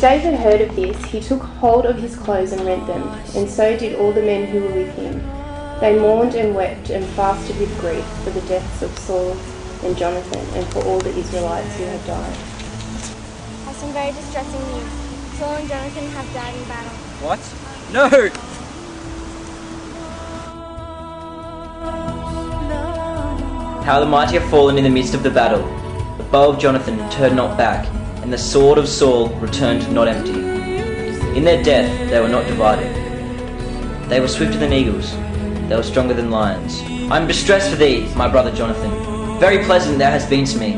David heard of this, he took hold of his clothes and rent them, and so did all the men who were with him. They mourned and wept and fasted with grief for the deaths of Saul and Jonathan, and for all the Israelites who had died. I have some very distressing news. Saul and Jonathan have died in battle. What? No! How the mighty have fallen in the midst of the battle. The bow of Jonathan turned not back, and the sword of Saul returned not empty. In their death they were not divided. They were swifter than eagles, they were stronger than lions. I am distressed for thee, my brother Jonathan. Very pleasant thou hast been to me.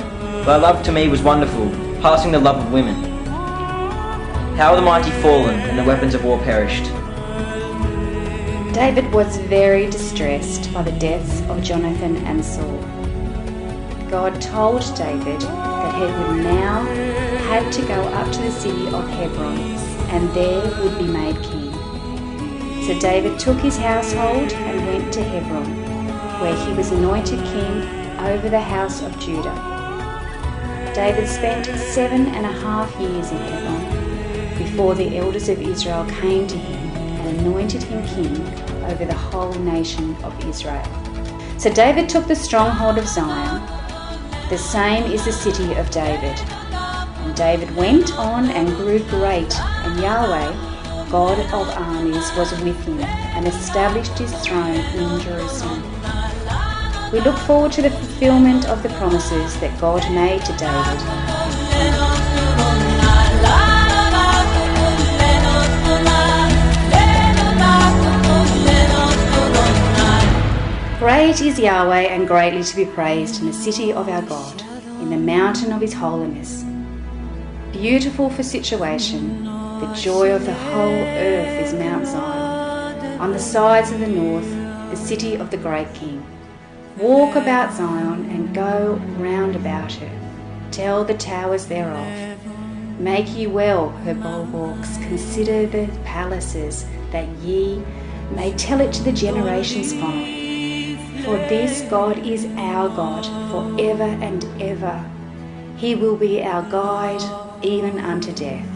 Thy love to me was wonderful, passing the love of women. How are the mighty fallen, and the weapons of war perished. David was very distressed by the deaths of Jonathan and Saul. God told David that he would now have to go up to the city of Hebron, and there would be made king. So David took his household and went to Hebron, where he was anointed king over the house of Judah. David spent 7.5 years in Hebron before the elders of Israel came to him and anointed him king over the whole nation of Israel. So David took the stronghold of Zion. The same is the city of David. And David went on and grew great, and Yahweh, God of armies, was with him and established his throne in Jerusalem. We look forward to the fulfillment of the promises that God made to David. Great is Yahweh and greatly to be praised in the city of our God, in the mountain of his holiness. Beautiful for situation, the joy of the whole earth is Mount Zion. On the sides of the north, the city of the great King. Walk about Zion and go round about her. Tell the towers thereof. Make ye well her bulwarks. Consider the palaces, that ye may tell it to the generations following. For this God is our God for ever and ever. He will be our guide even unto death.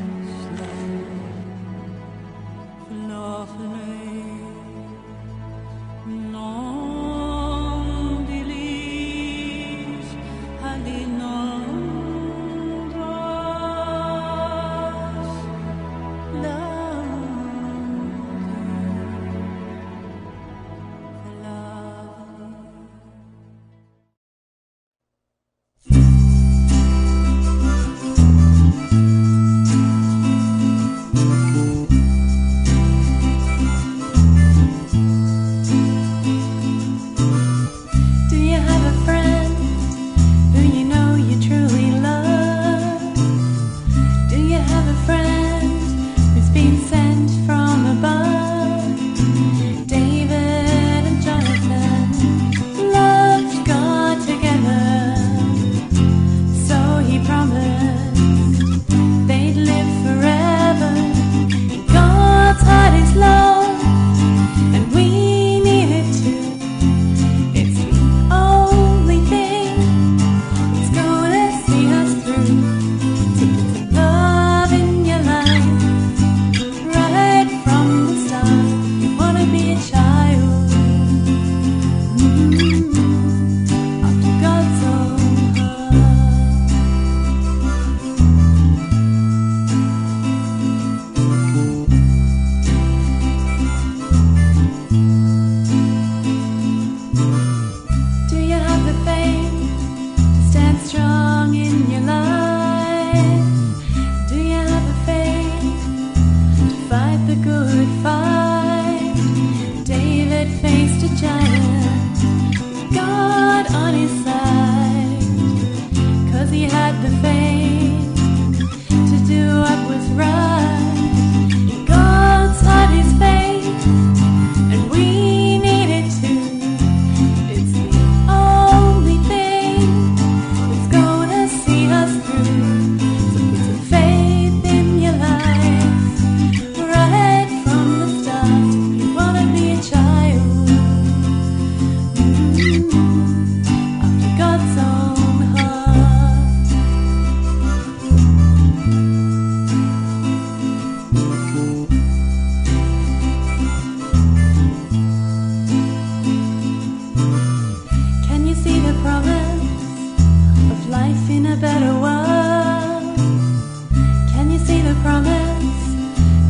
promise,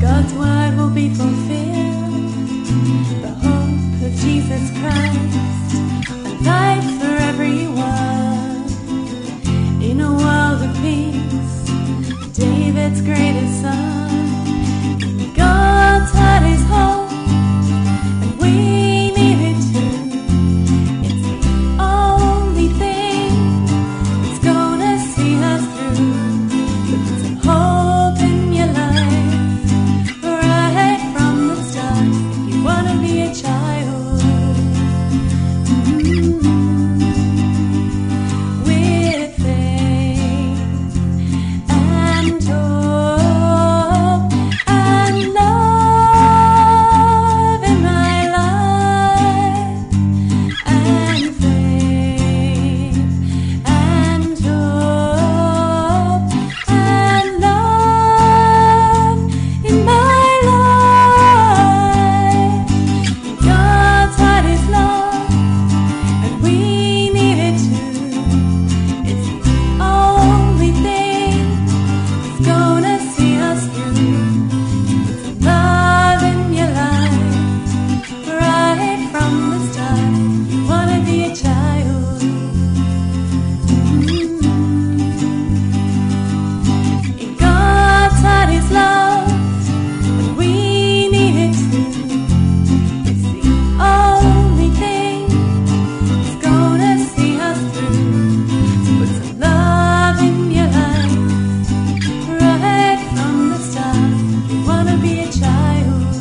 God's word will be fulfilled. The hope of Jesus Christ, a light for everyone. In a world of peace, David's greatest son. God's heart is hope, and we need it too. It's the only thing that's gonna see us through. So put some hope in your life, right from the start, if you wanna be a child. With faith and hope and love in my life, and faith and hope and love in my life. God's heart is love, and we need it too. It's the only thing that's gonna see us through. Put some love in your life, right from the start. You wanna be a child. In God's heart is love, and we need it too. It's the only thing that's gonna see us through. So put some love in your life, right from the start. You wanna be a child.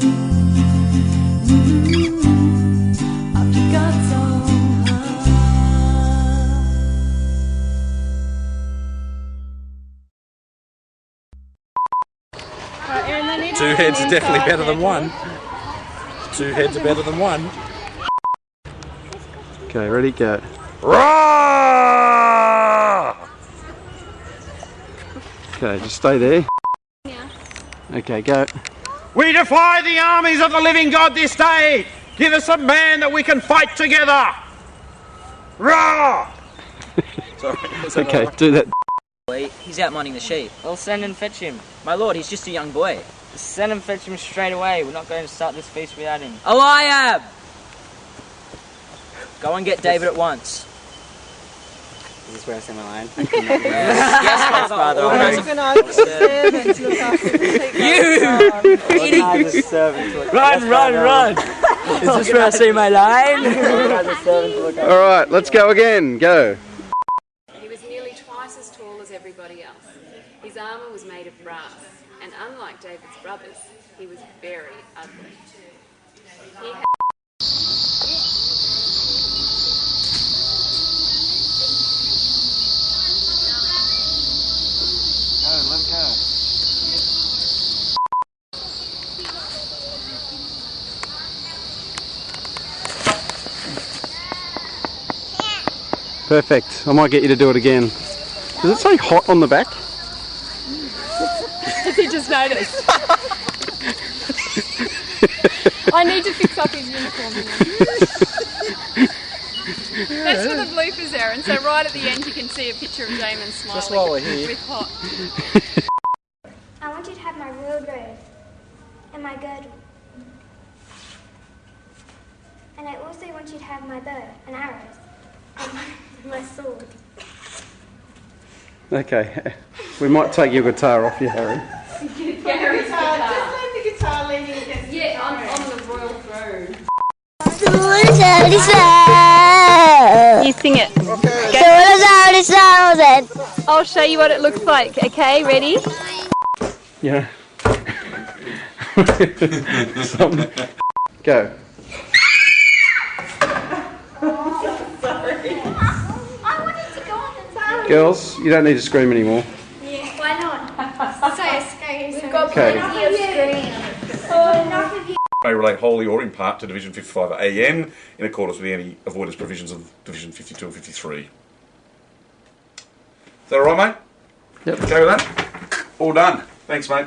After God's own heart. Two heads are definitely better than one. Two heads are better than one. Okay, ready, go. Roar! Okay, just stay there. Okay, go. We defy the armies of the living God this day. Give us a man that we can fight together. Roar! Sorry. Okay, do that. He's out minding the sheep. Well, send and fetch him. My lord, he's just a young boy. Send and fetch him straight away. We're not going to start this feast without him. Eliab! Go and get David at once. Is this where I say my line? Yes, father. Run! Is this where I say my line? Alright, let's go again. Go. He was nearly twice as tall as everybody else. His armour was made of brass, and unlike David's brothers, he was very ugly. He had Let it go. Perfect. I might get you to do it again. Does it say hot on the back? Has he just noticed? I need to fix up his uniform. That's for the bloopers, Aaron. So right at the end you can see a picture of Damon smiling. Just while we're here. With hot. I want you to have my royal robe and my girdle. And I also want you to have my bow and arrows and my sword. Okay. We might take your guitar off you, Harry. Gary's guitar. Just leave the guitar leaning against on the royal throne. You sing it. I'll show you what it looks like. Okay, ready? Yeah. Go. Girls, you don't need to scream anymore. Yeah, why not? So scary. We've got Okay. May relate wholly or in part to Division 55 AM in accordance with any avoidance provisions of Division 52 and 53. Is that alright, mate? Yep. Okay with that? All done. Thanks, mate.